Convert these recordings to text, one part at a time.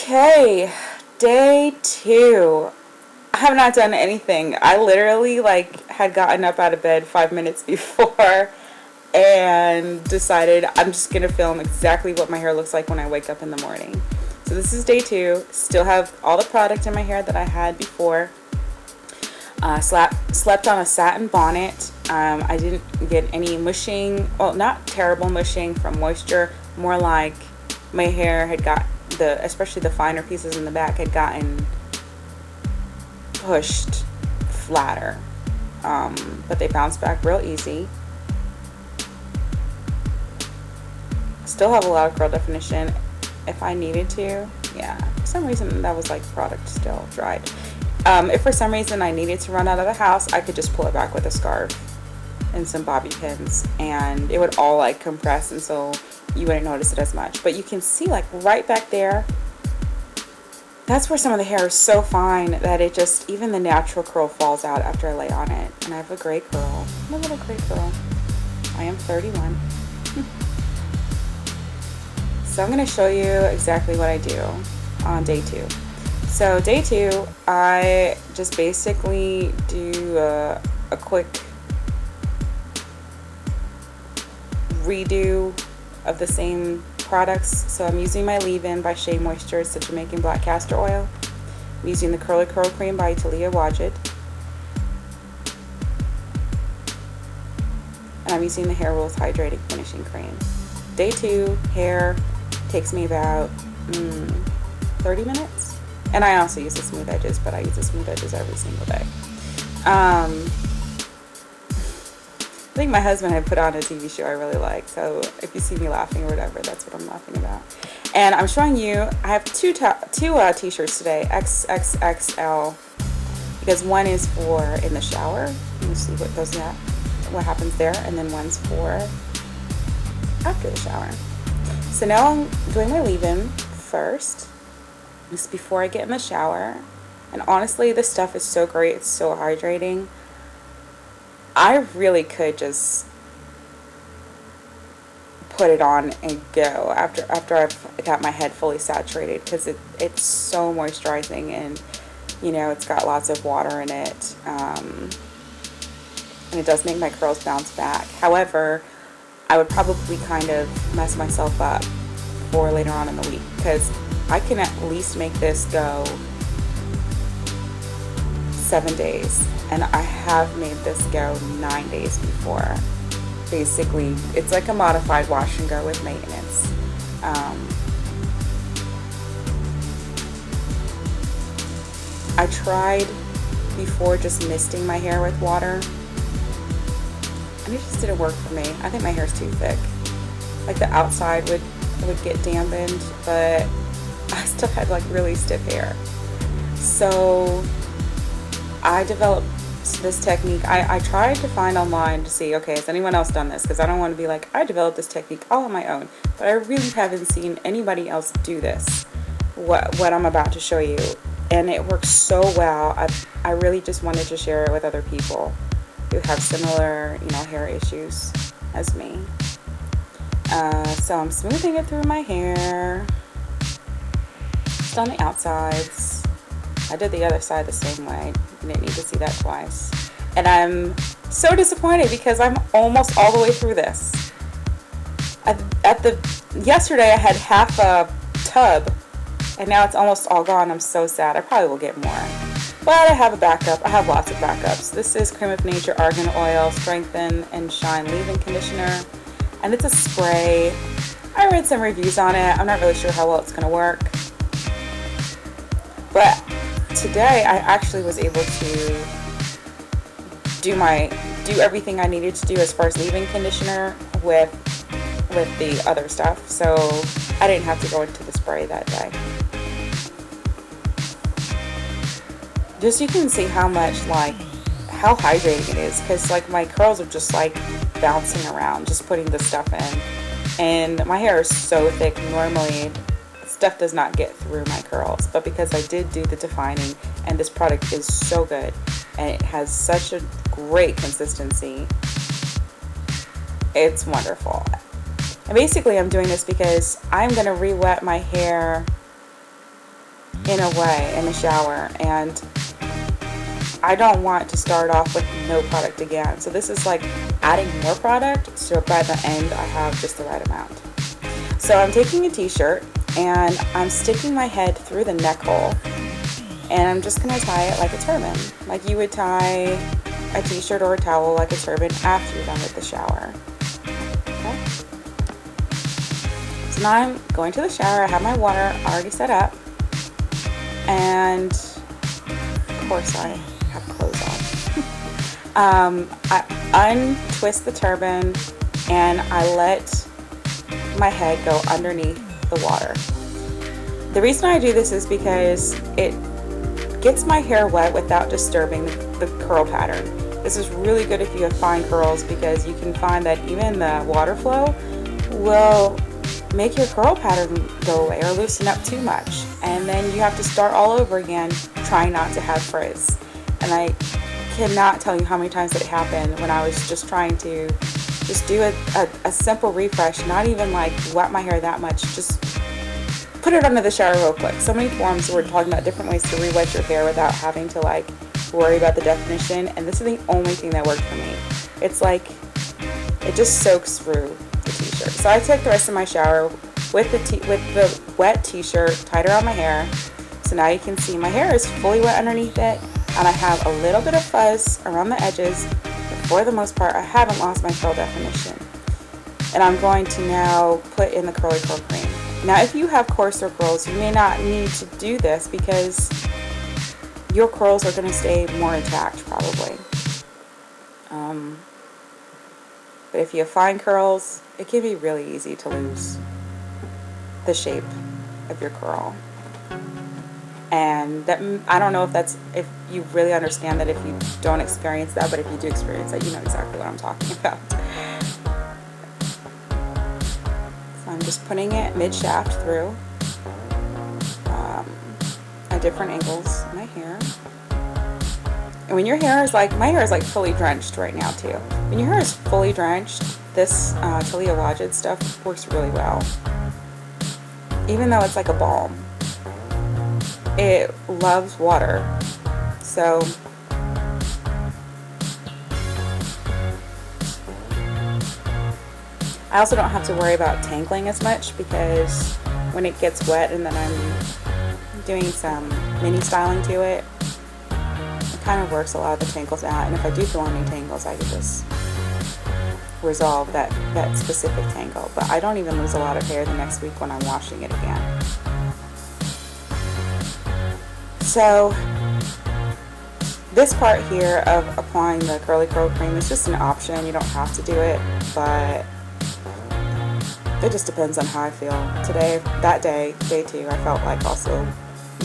Okay, day 2. I have not done anything. I literally had gotten up out of bed 5 minutes before and decided I'm just gonna film exactly what my hair looks like when I wake up in the morning. So this is day 2. Still have all the product in my hair that I had before. Slept on a satin bonnet. I didn't get any mushing. Well, not terrible mushing from moisture. More like my hair had got especially the finer pieces in the back had gotten pushed flatter. But they bounced back real easy. Still have a lot of curl definition if I needed to. Yeah, for some reason that was like product still dried. If for some reason I needed to run out of the house, I could just pull it back with a scarf and some bobby pins, and it would all like compress, and so you wouldn't notice it as much. But you can see like right back there, that's where some of the hair is so fine that it just, even the natural curl falls out after I lay on it. And I have a gray curl, a little gray curl. I am 31. So I'm going to show you exactly what I do on day 2. So day 2, I just basically do a quick redo of the same products. So I'm using my leave-in by Shea Moisture. It's the Jamaican black castor oil. I'm using the curly curl cream by Taliah Waajid, and I'm using the Hair Rules hydrating finishing cream. Day 2 hair takes me about 30 minutes, and I also use the smooth edges, but I use the smooth edges every single day. I think my husband had put on a TV show I really like, so if you see me laughing or whatever, that's what I'm laughing about. And I'm showing you, I have two t-shirts today, XXXL, because one is for in the shower. You see what happens there, and then one's for after the shower. So now I'm doing my leave-in first, just before I get in the shower. And honestly, this stuff is so great, it's so hydrating. I really could just put it on and go after I've got my head fully saturated, because it's so moisturizing, and you know, it's got lots of water in it, and it does make my curls bounce back. However, I would probably kind of mess myself up for later on in the week, because I can at least make this go 7 days, and I have made this go 9 days before. Basically, it's like a modified wash and go with maintenance. I tried before just misting my hair with water, and it just didn't work for me. I think my hair's too thick. Like the outside would get dampened, but I still had like really stiff hair. So I developed this technique. I tried to find online to see, okay, has anyone else done this? Because I don't want to be like, I developed this technique all on my own. But I really haven't seen anybody else do this, what I'm about to show you. And it works so well. I really just wanted to share it with other people who have similar, hair issues as me. So I'm smoothing it through my hair, just on the outsides. I did the other side the same way. You didn't need to see that twice. And I'm so disappointed because I'm almost all the way through this. Yesterday I had half a tub, and now it's almost all gone. I'm so sad. I probably will get more. But I have a backup. I have lots of backups. This is Cream of Nature Argan Oil Strengthen and Shine Leave-In Conditioner. And it's a spray. I read some reviews on it. I'm not really sure how well it's going to work. But today I actually was able to do everything I needed to do as far as leave-in conditioner with the other stuff. So I didn't have to go into the spray that day. Just so you can see how hydrating it is, because like my curls are just like bouncing around just putting the stuff in, and my hair is so thick. Normally stuff does not get through my curls, but because I did do the defining, and this product is so good and it has such a great consistency, it's wonderful. And basically I'm doing this because I'm going to re-wet my hair in a way in the shower, and I don't want to start off with no product again. So this is like adding more product, so by the end I have just the right amount. So I'm taking a t-shirt and I'm sticking my head through the neck hole, and I'm just going to tie it like a turban, like you would tie a t-shirt or a towel like a turban after you're done with the shower. Okay. So now I'm going to the shower. I have my water already set up, and of course I have clothes on. I untwist the turban and I let my head go underneath the water. The reason I do this is because it gets my hair wet without disturbing the curl pattern. This is really good if you have fine curls, because you can find that even the water flow will make your curl pattern go away or loosen up too much, and then you have to start all over again trying not to have frizz. And I cannot tell you how many times that happened when I was just trying to just do a simple refresh, not even like wet my hair that much, just put it under the shower real quick. So many forums were talking about different ways to re-wet your hair without having to like worry about the definition, and this is the only thing that worked for me. It's like it just soaks through the t-shirt. So I took the rest of my shower with the wet t-shirt, tied around my hair. So now you can see my hair is fully wet underneath it, and I have a little bit of fuzz around the edges, but for the most part I haven't lost my curl definition. And I'm going to now put in the curly curl cream. Now if you have coarser curls, you may not need to do this because your curls are going to stay more intact probably. But if you have fine curls, it can be really easy to lose the shape of your curl. And that, I don't know if you really understand that if you don't experience that, but if you do experience that, you know exactly what I'm talking about. So I'm just putting it mid-shaft through at different angles in my hair. And when your hair is like, my hair is like fully drenched right now too. When your hair is fully drenched, this Taliah Waajid stuff works really well. Even though it's like a balm, it loves water. So I also don't have to worry about tangling as much, because when it gets wet and then I'm doing some mini styling to it, it kind of works a lot of the tangles out. And if I do feel any tangles, I can just resolve that specific tangle. But I don't even lose a lot of hair the next week when I'm washing it again. So this part here of applying the curly curl cream is just an option. You don't have to do it, but it just depends on how I feel. Today, that day, day 2, I felt like also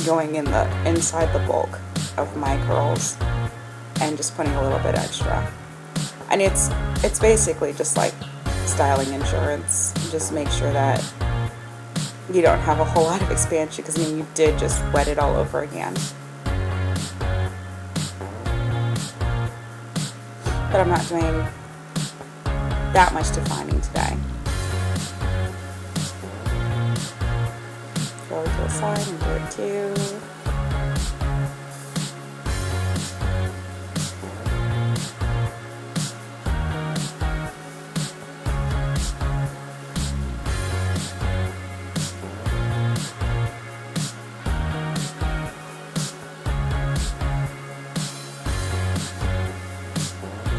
going in the inside the bulk of my curls and just putting a little bit extra. And it's basically just like styling insurance. Just make sure that you don't have a whole lot of expansion, because I mean you did just wet it all over again. But I'm not doing that much defining today. Go to the side and do it too.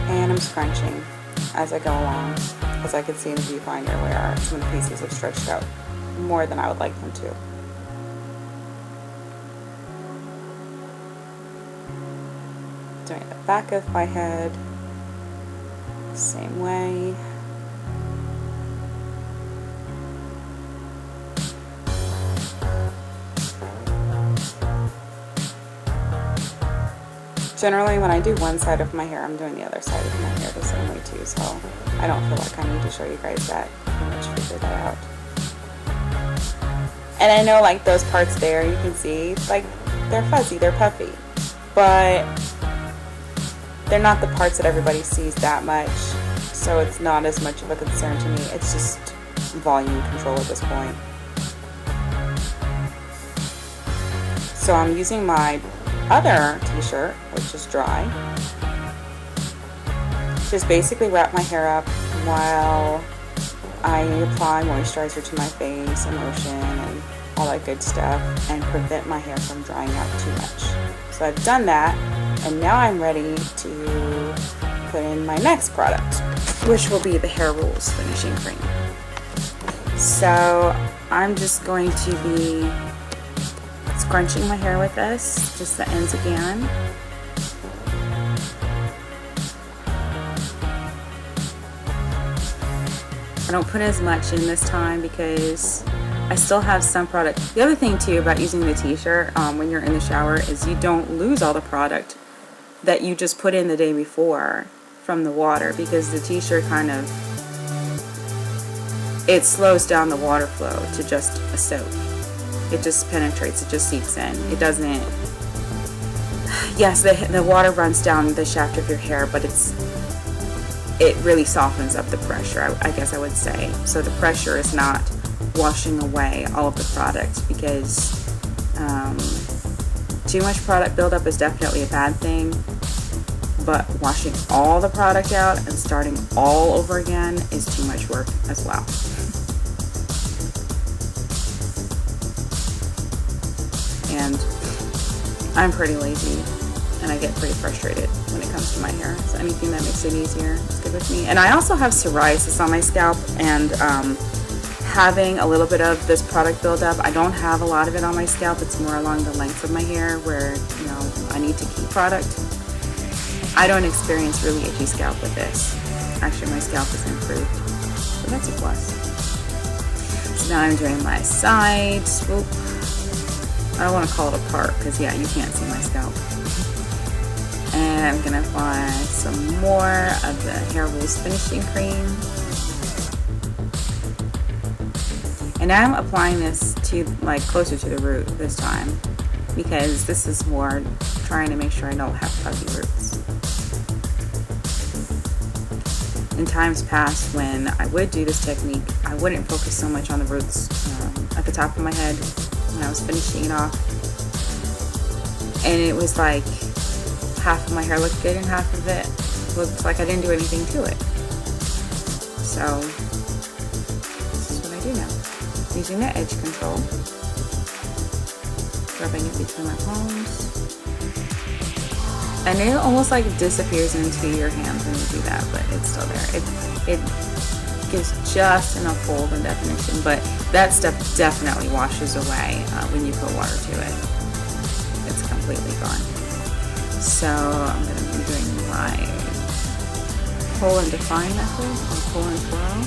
And I'm scrunching as I go along, as I can see in the viewfinder where some of the pieces have stretched out more than I would like them to. Doing the back of my head, same way. Generally, when I do one side of my hair, I'm doing the other side of my hair the same way too, so I don't feel like I need to show you guys that. Pretty much figure that out. And I know like those parts there, you can see, like they're fuzzy, they're puffy, but they're not the parts that everybody sees that much, so it's not as much of a concern to me. It's just volume control at this point. So I'm using my other t-shirt, which is dry. Just basically wrap my hair up while I apply moisturizer to my face and lotion and all that good stuff, and prevent my hair from drying out too much. So I've done that, and now I'm ready to put in my next product, which will be the Hair Rules finishing cream. So I'm just going to be scrunching my hair with this, just the ends again. I don't put as much in this time because I still have some product. The other thing too about using the t-shirt when you're in the shower is you don't lose all the product that you just put in the day before from the water, because the t-shirt kind of, it slows down the water flow to just a soap. It just penetrates, it just seeps in. It doesn't, yes, the water runs down the shaft of your hair, but it really softens up the pressure, I guess I would say. So the pressure is not washing away all of the product, because too much product buildup is definitely a bad thing, but washing all the product out and starting all over again is too much work as well. And I'm pretty lazy, and I get pretty frustrated when it comes to my hair. So anything that makes it easier is good with me. And I also have psoriasis on my scalp, and having a little bit of this product buildup, I don't have a lot of it on my scalp. It's more along the length of my hair where, you know, I need to keep product. I don't experience really itchy scalp with this. Actually, my scalp is improved, so that's a plus. So now I'm doing my side swoop. I don't want to call it a part because, yeah, you can't see my scalp. And I'm going to apply some more of the Hair Rules finishing cream. And I'm applying this to, like, closer to the root this time, because this is more trying to make sure I don't have fuzzy roots. In times past, when I would do this technique, I wouldn't focus so much on the roots at the top of my head when I was finishing it off. And it was like half of my hair looked good and half of it looked like I didn't do anything to it. So this is what I do now. Using the edge control, rubbing it between my palms, and it almost like disappears into your hands when you do that, but it's still there. It gives just enough fold and definition, but that stuff definitely washes away when you put water to it. It's completely gone. So I'm going to be doing my pull and define method, or pull and twirl.